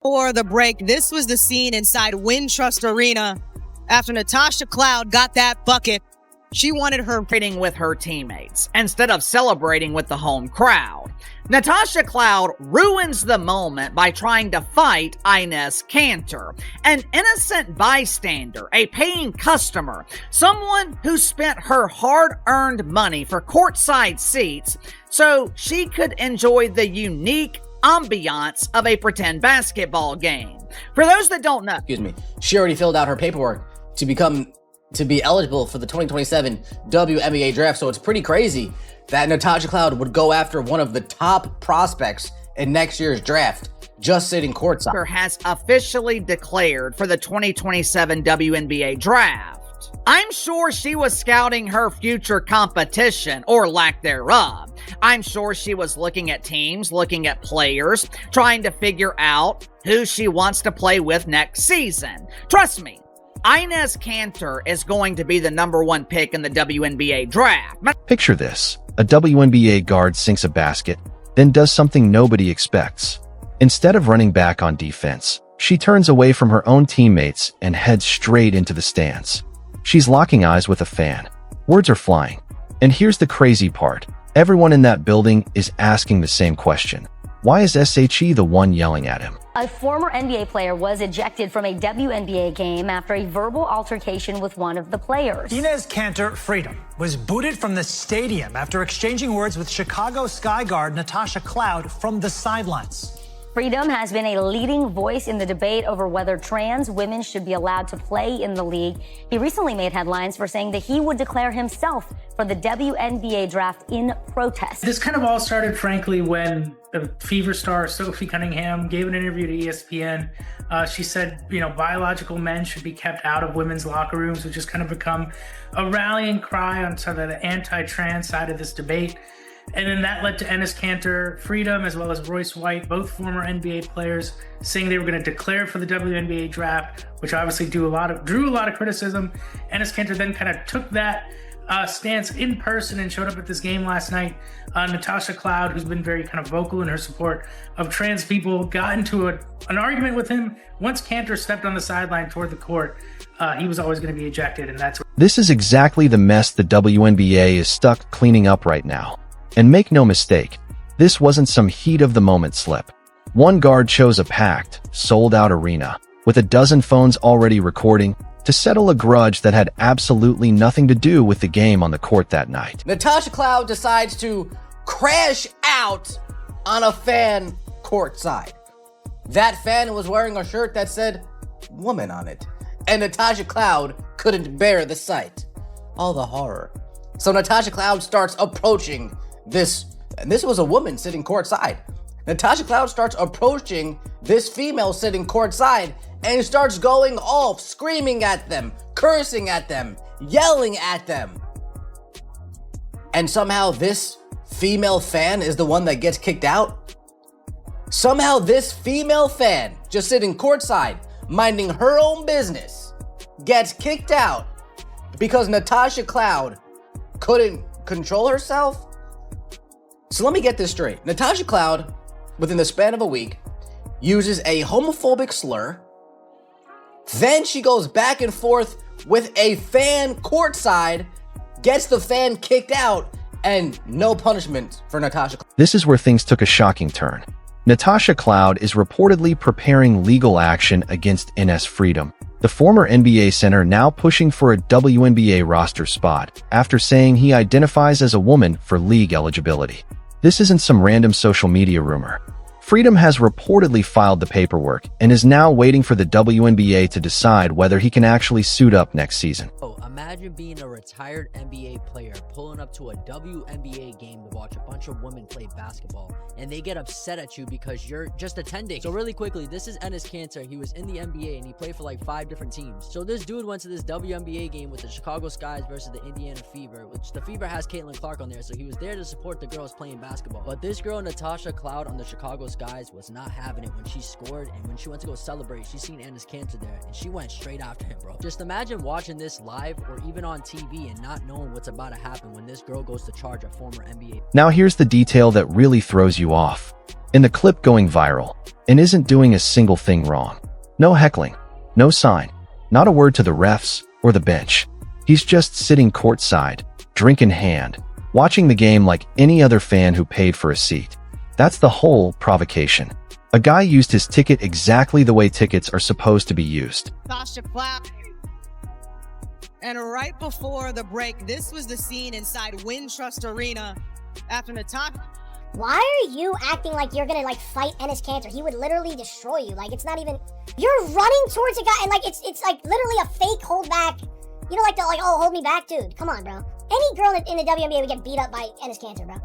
For the break, this was the scene inside Wintrust Arena after Natasha Cloud got that bucket. She wanted her celebrating with her teammates instead of celebrating with the home crowd. Natasha Cloud ruins the moment by trying to fight Enes Kanter, an innocent bystander, a paying customer, someone who spent her hard-earned money for courtside seats so she could enjoy the unique ambiance of a pretend basketball game. For those that don't know, she already filled out her paperwork to be eligible for the 2027 WNBA draft. So it's pretty crazy that Natasha Cloud would go after one of the top prospects in next year's draft just sitting courtside. Has officially declared for the 2027 WNBA draft. I'm sure she was scouting her future competition, or lack thereof. I'm sure she was looking at teams, looking at players, trying to figure out who she wants to play with next season. Trust me, Enes Kanter is going to be the #1 pick in the WNBA draft. Picture this. A WNBA guard sinks a basket, then does something nobody expects. Instead of running back on defense, she turns away from her own teammates and heads straight into the stands. She's locking eyes with a fan. Words are flying. And here's the crazy part. Everyone in that building is asking the same question. Why is SHE the one yelling at him? A former NBA player was ejected from a WNBA game after a verbal altercation with one of the players. Enes Kanter Freedom was booted from the stadium after exchanging words with Chicago Sky guard Natasha Cloud from the sidelines. Freedom has been a leading voice in the debate over whether trans women should be allowed to play in the league. He recently made headlines for saying that he would declare himself for the WNBA draft in protest. This kind of all started, frankly, when the Fever star Sophie Cunningham gave an interview to ESPN. She said, biological men should be kept out of women's locker rooms, which has kind of become a rallying cry on sort of the anti-trans side of this debate. And then that led to Enes Kanter Freedom, as well as Royce White, both former NBA players, saying they were going to declare for the WNBA draft, which obviously drew a lot of criticism. Enes Kanter then kind of took that stance in person and showed up at this game last night. Natasha Cloud, who's been very kind of vocal in her support of trans people, got into an argument with him. Once Kanter stepped on the sideline toward the court, he was always going to be ejected, and that's. This is exactly the mess the WNBA is stuck cleaning up right now. And make no mistake, this wasn't some heat-of-the-moment slip. One guard chose a packed, sold-out arena, with a dozen phones already recording, to settle a grudge that had absolutely nothing to do with the game on the court that night. Natasha Cloud decides to crash out on a fan courtside. That fan was wearing a shirt that said "woman" on it, and Natasha Cloud couldn't bear the sight. All the horror. So Natasha Cloud starts approaching and this was a woman sitting courtside. Natasha Cloud starts approaching this female sitting courtside and starts going off, screaming at them, cursing at them, yelling at them. And somehow this female fan is the one that gets kicked out. Somehow this female fan, just sitting courtside, minding her own business, gets kicked out because Natasha Cloud couldn't control herself. So let me get this straight. Natasha Cloud, within the span of a week, uses a homophobic slur. Then she goes back and forth with a fan courtside, gets the fan kicked out, and no punishment for Natasha. This is where things took a shocking turn. Natasha Cloud is reportedly preparing legal action against Enes Freedom, the former NBA center now pushing for a WNBA roster spot after saying he identifies as a woman for league eligibility. This isn't some random social media rumor. Freedom has reportedly filed the paperwork and is now waiting for the WNBA to decide whether he can actually suit up next season. Imagine being a retired NBA player pulling up to a WNBA game to watch a bunch of women play basketball, and they get upset at you because you're just attending. So really quickly, this is Enes Kanter. He was in the NBA and he played for like 5 different teams. So this dude went to this WNBA game with the Chicago Skies versus the Indiana Fever, which the Fever has Caitlin Clark on there, so he was there to support the girls playing basketball. But this girl, Natasha Cloud on the Chicago Skies, was not having it when she scored, and when she went to go celebrate, she seen Enes Kanter there, and she went straight after him, bro. Just imagine watching this live or even on TV and not knowing what's about to happen when this girl goes to charge a former NBA. Now here's the detail that really throws you off. In the clip going viral, and isn't doing a single thing wrong. No heckling, no sign, not a word to the refs or the bench. He's just sitting courtside, drink in hand, watching the game like any other fan who paid for a seat. That's the whole provocation. A guy used his ticket exactly the way tickets are supposed to be used. Natasha Cloud. And right before the break, this was the scene inside Wintrust Arena after Natasha. Why are you acting like you're gonna fight Enes Kanter? He would literally destroy you. It's not even. You're running towards a guy and it's like literally a fake hold back. You know, oh, hold me back, dude. Come on, bro. Any girl in the WNBA would get beat up by Enes Kanter, bro.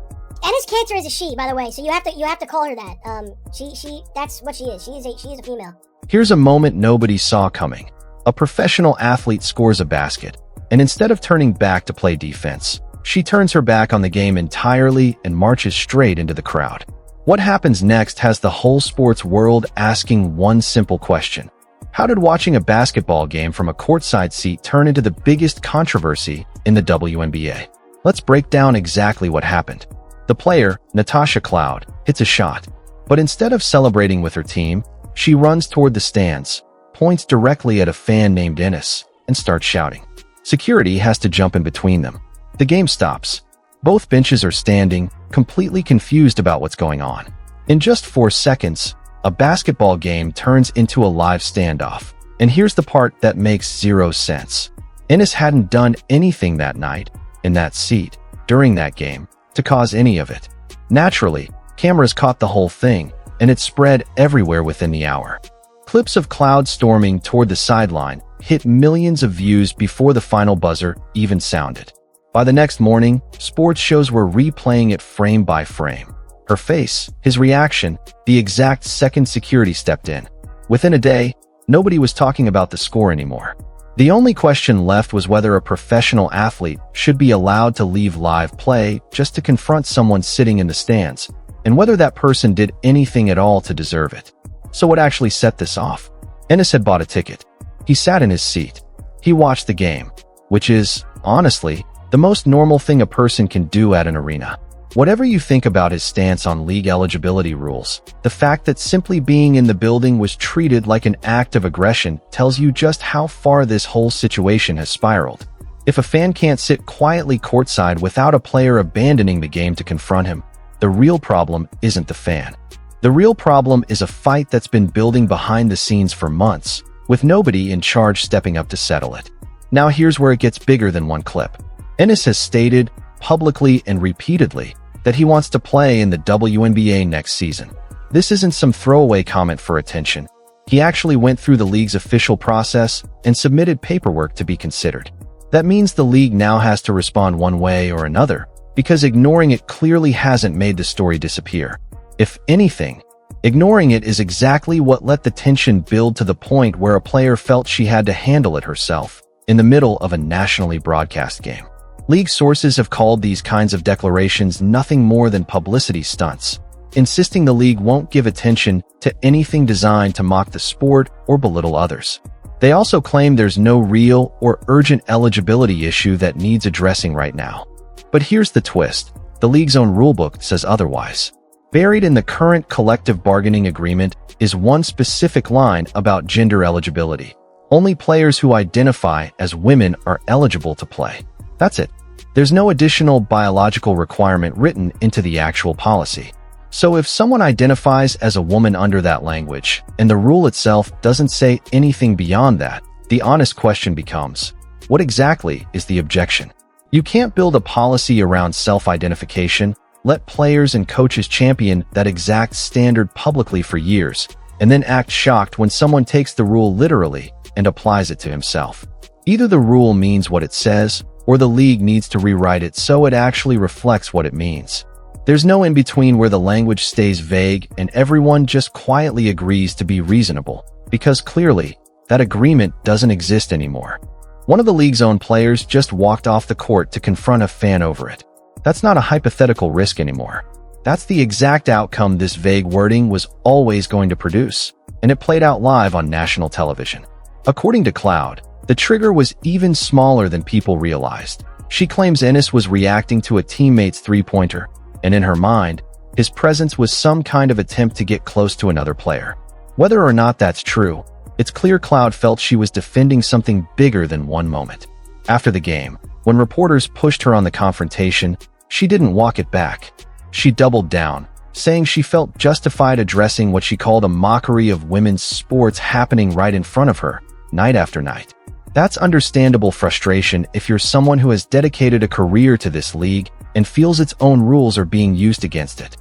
Enes Kanter is a she, by the way, so you have to call her that. She that's what she is. She is a female. Here's a moment nobody saw coming. A professional athlete scores a basket, and instead of turning back to play defense, she turns her back on the game entirely and marches straight into the crowd. What happens next has the whole sports world asking one simple question. How did watching a basketball game from a courtside seat turn into the biggest controversy in the WNBA? Let's break down exactly what happened. The player, Natasha Cloud, hits a shot, but instead of celebrating with her team, she runs toward the stands, points directly at a fan named Enes, and starts shouting. Security has to jump in between them. The game stops. Both benches are standing, completely confused about what's going on. In just 4 seconds, a basketball game turns into a live standoff. And here's the part that makes zero sense. Enes hadn't done anything that night, in that seat, during that game, to cause any of it. Naturally, cameras caught the whole thing, and it spread everywhere within the hour. Clips of Cloud storming toward the sideline hit millions of views before the final buzzer even sounded. By the next morning, sports shows were replaying it frame by frame. Her face, his reaction, the exact second security stepped in. Within a day, nobody was talking about the score anymore. The only question left was whether a professional athlete should be allowed to leave live play just to confront someone sitting in the stands, and whether that person did anything at all to deserve it. So what actually set this off? Enes had bought a ticket. He sat in his seat. He watched the game, which is, honestly, the most normal thing a person can do at an arena. Whatever you think about his stance on league eligibility rules, the fact that simply being in the building was treated like an act of aggression tells you just how far this whole situation has spiraled. If a fan can't sit quietly courtside without a player abandoning the game to confront him, the real problem isn't the fan. The real problem is a fight that's been building behind the scenes for months, with nobody in charge stepping up to settle it. Now here's where it gets bigger than one clip. Enes has stated, publicly and repeatedly, that he wants to play in the WNBA next season. This isn't some throwaway comment for attention. He actually went through the league's official process and submitted paperwork to be considered. That means the league now has to respond one way or another, because ignoring it clearly hasn't made the story disappear. If anything, ignoring it is exactly what let the tension build to the point where a player felt she had to handle it herself, in the middle of a nationally broadcast game. League sources have called these kinds of declarations nothing more than publicity stunts, insisting the league won't give attention to anything designed to mock the sport or belittle others. They also claim there's no real or urgent eligibility issue that needs addressing right now. But here's the twist. The league's own rulebook says otherwise. Buried in the current collective bargaining agreement is one specific line about gender eligibility. Only players who identify as women are eligible to play. That's it. There's no additional biological requirement written into the actual policy. So if someone identifies as a woman under that language, and the rule itself doesn't say anything beyond that, the honest question becomes, what exactly is the objection? You can't build a policy around self-identification, let players and coaches champion that exact standard publicly for years, and then act shocked when someone takes the rule literally and applies it to himself. Either the rule means what it says, or the league needs to rewrite it so it actually reflects what it means. There's no in-between where the language stays vague and everyone just quietly agrees to be reasonable, because clearly, that agreement doesn't exist anymore. One of the league's own players just walked off the court to confront a fan over it. That's not a hypothetical risk anymore. That's the exact outcome this vague wording was always going to produce, and it played out live on national television. According to Cloud, The trigger was even smaller than people realized. She claims Enes was reacting to a teammate's three-pointer, and in her mind, his presence was some kind of attempt to get close to another player. Whether or not that's true, it's clear Cloud felt she was defending something bigger than one moment. After the game, when reporters pushed her on the confrontation, she didn't walk it back. She doubled down, saying she felt justified addressing what she called a mockery of women's sports happening right in front of her, night after night. That's understandable frustration if you're someone who has dedicated a career to this league and feels its own rules are being used against it.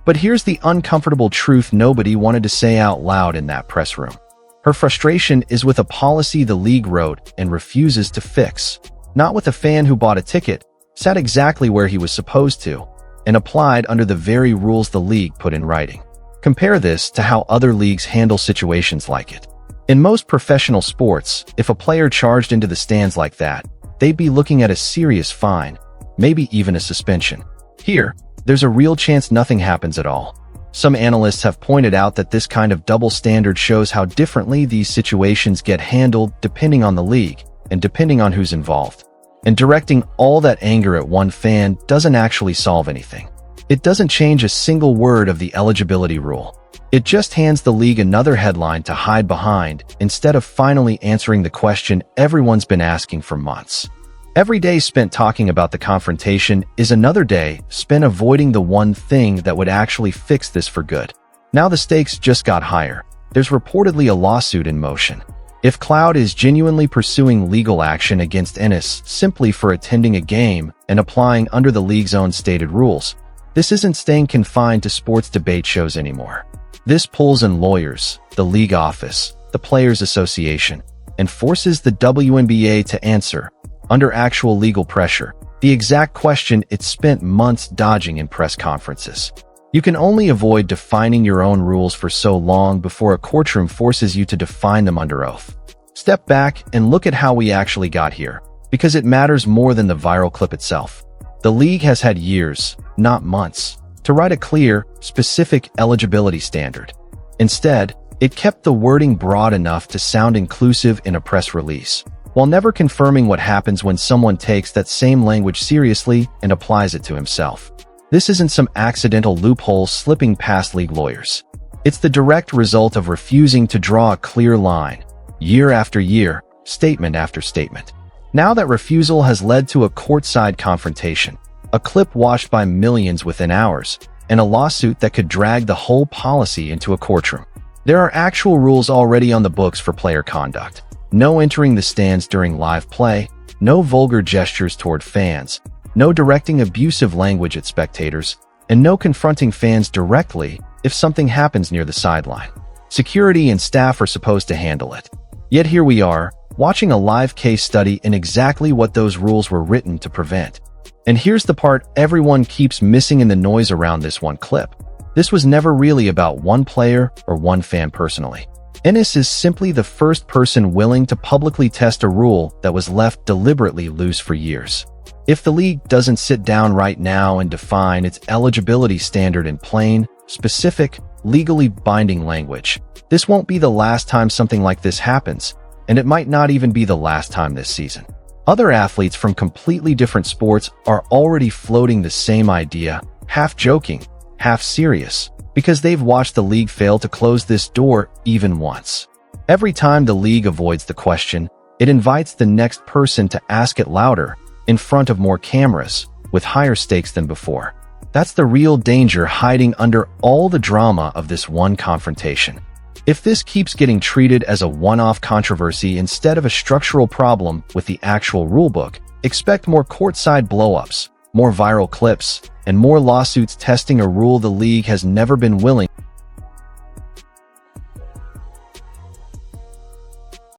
But here's the uncomfortable truth nobody wanted to say out loud in that press room. Her frustration is with a policy the league wrote and refuses to fix, not with a fan who bought a ticket, sat exactly where he was supposed to, and applied under the very rules the league put in writing. Compare this to how other leagues handle situations like it. In most professional sports, if a player charged into the stands like that, they'd be looking at a serious fine, maybe even a suspension. Here, there's a real chance nothing happens at all. Some analysts have pointed out that this kind of double standard shows how differently these situations get handled depending on the league and depending on who's involved. And directing all that anger at one fan doesn't actually solve anything. It doesn't change a single word of the eligibility rule. It just hands the league another headline to hide behind instead of finally answering the question everyone's been asking for months. Every day spent talking about the confrontation is another day spent avoiding the one thing that would actually fix this for good. Now the stakes just got higher. There's reportedly a lawsuit in motion. If Cloud is genuinely pursuing legal action against Enes simply for attending a game and applying under the league's own stated rules, this isn't staying confined to sports debate shows anymore. This pulls in lawyers, the league office, the Players Association, and forces the WNBA to answer, under actual legal pressure, the exact question it spent months dodging in press conferences. You can only avoid defining your own rules for so long before a courtroom forces you to define them under oath. Step back and look at how we actually got here, because it matters more than the viral clip itself. The league has had years, not months, to write a clear, specific eligibility standard. Instead, it kept the wording broad enough to sound inclusive in a press release, while never confirming what happens when someone takes that same language seriously and applies it to himself. This isn't some accidental loophole slipping past league lawyers. It's the direct result of refusing to draw a clear line, year after year, statement after statement. Now that refusal has led to a courtside confrontation, a clip watched by millions within hours, and a lawsuit that could drag the whole policy into a courtroom. There are actual rules already on the books for player conduct. No entering the stands during live play, no vulgar gestures toward fans, no directing abusive language at spectators, and no confronting fans directly if something happens near the sideline. Security and staff are supposed to handle it. Yet here we are, watching a live case study in exactly what those rules were written to prevent. And here's the part everyone keeps missing in the noise around this one clip. This was never really about one player or one fan personally. Enes is simply the first person willing to publicly test a rule that was left deliberately loose for years. If the league doesn't sit down right now and define its eligibility standard in plain, specific, legally binding language, this won't be the last time something like this happens, and it might not even be the last time this season. Other athletes from completely different sports are already floating the same idea, half joking, half serious, because they've watched the league fail to close this door even once. Every time the league avoids the question, it invites the next person to ask it louder, in front of more cameras, with higher stakes than before. That's the real danger hiding under all the drama of this one confrontation. If this keeps getting treated as a one-off controversy instead of a structural problem with the actual rulebook, expect more courtside blow-ups, more viral clips, and more lawsuits testing a rule the league has never been willing